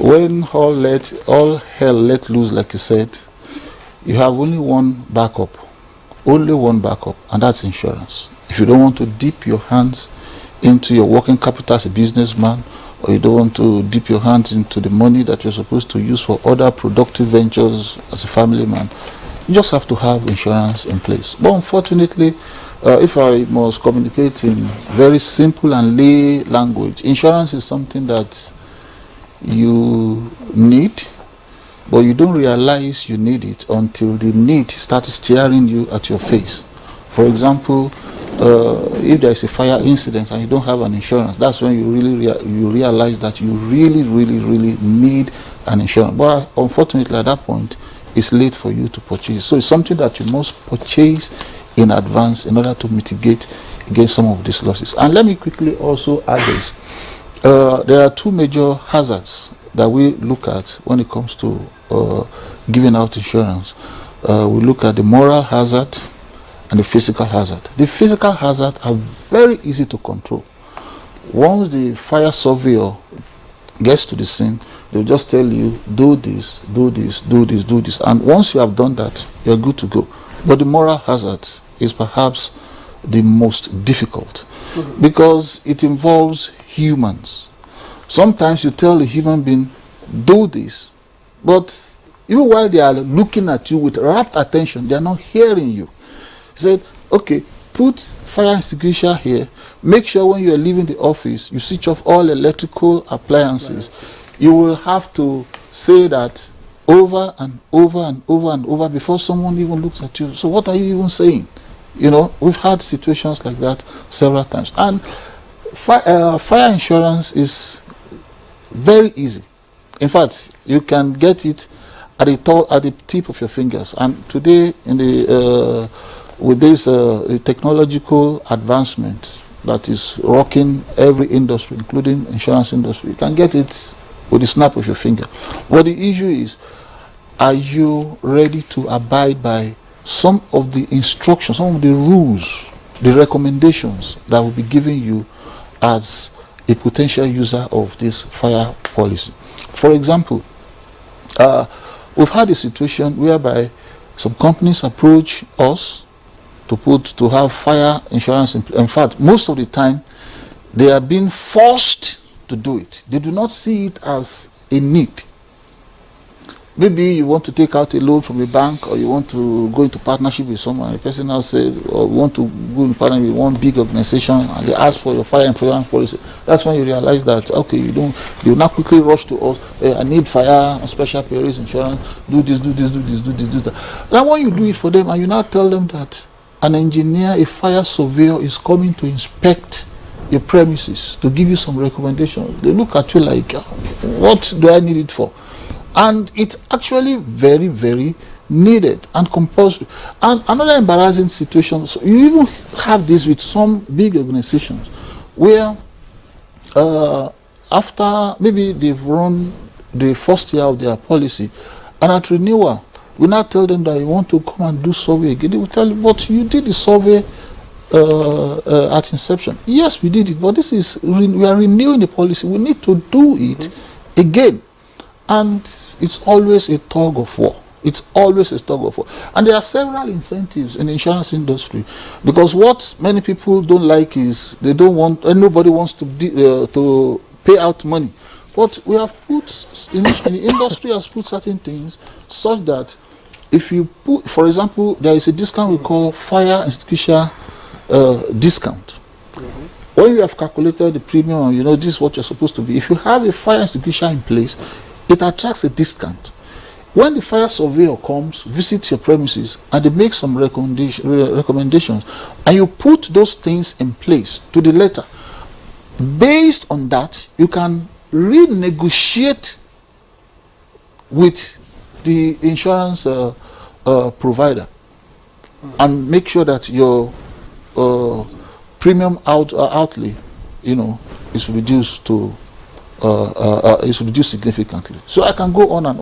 when all hell let loose, like you said, you have only one backup, and that's insurance. If you don't want to dip your hands into your working capital as a businessman, or you don't want to dip your hands into the money that you're supposed to use for other productive ventures as a family man, you just have to have insurance in place. But unfortunately, if I must communicate in very simple and lay language, insurance is something that you need, but you don't realize you need it until the need starts staring you at your face. For example, if there is a fire incident and you don't have an insurance, that's when you really realize that you really need an insurance. But unfortunately, at that point, it's late for you to purchase. So it's something that you must purchase in advance in order to mitigate against some of these losses. And let me quickly also add this. There are two major hazards that we look at when it comes to giving out insurance. We look at the moral hazard and the physical hazard. The physical hazard are very easy to control. Once the fire surveyor gets to the scene, they'll just tell you, do this, do this, do this, do this. And once you have done that, you're good to go. But the moral hazard is perhaps the most difficult because it involves humans. Sometimes you tell a human being, do this, but even while they are looking at you with rapt attention, they are not hearing you. He said, okay, put fire extinguisher here. Make sure when you are leaving the office, you switch off all electrical appliances. You will have to say that over and over and over and over before someone even looks at you. So what are you even saying? You know, we've had situations like that several times. And fire insurance is very easy. In fact, you can get it at the tip of your fingers. And today, in the with this technological advancement that is rocking every industry, including insurance industry, you can get it with the snap of your finger. But the issue is, are you ready to abide by some of the instructions, some of the rules, the recommendations that will be given you as a potential user of this fire policy? For example, we've had a situation whereby some companies approach us to have fire insurance. In fact, most of the time, they are being forced to do it. They do not see it as a need. Maybe you want to take out a loan from a bank, or you want to go into partnership with someone. The person now said, or we want to go into partnership with one big organization, and they ask for your fire insurance policy. That's when you realize that, okay, you will now quickly rush to us, I need fire and special perils insurance, do this, do this, do this, do this, do that. Now when you do it for them, and you now tell them that an engineer, a fire surveyor is coming to inspect your premises, to give you some recommendations, they look at you like, what do I need it for? And it's actually very needed and compulsory. And another embarrassing situation, so you even have this with some big organizations where after maybe they've run the first year of their policy, and at renewal, we now tell them that you want to come and do survey again. They will tell you, but you did the survey at inception. Yes, we did it, but this is, we are renewing the policy. We need to do it again. And it's always a tug of war. It's always a tug of war. And there are several incentives in the insurance industry, because what many people don't like is they don't want, and nobody wants to pay out money. But we have put, the industry has put certain things such that if you put, for example, there is a discount we call fire extinguisher discount. When you have calculated the premium, you know this is what you're supposed to be. If you have a fire extinguisher in place, it attracts a discount. When the fire surveyor comes, visits your premises, and they make some recommendations, and you put those things in place to the letter, based on that, you can renegotiate with the insurance provider and make sure that your premium outlay, you know, is reduced to is reduced significantly. So I can go on and on.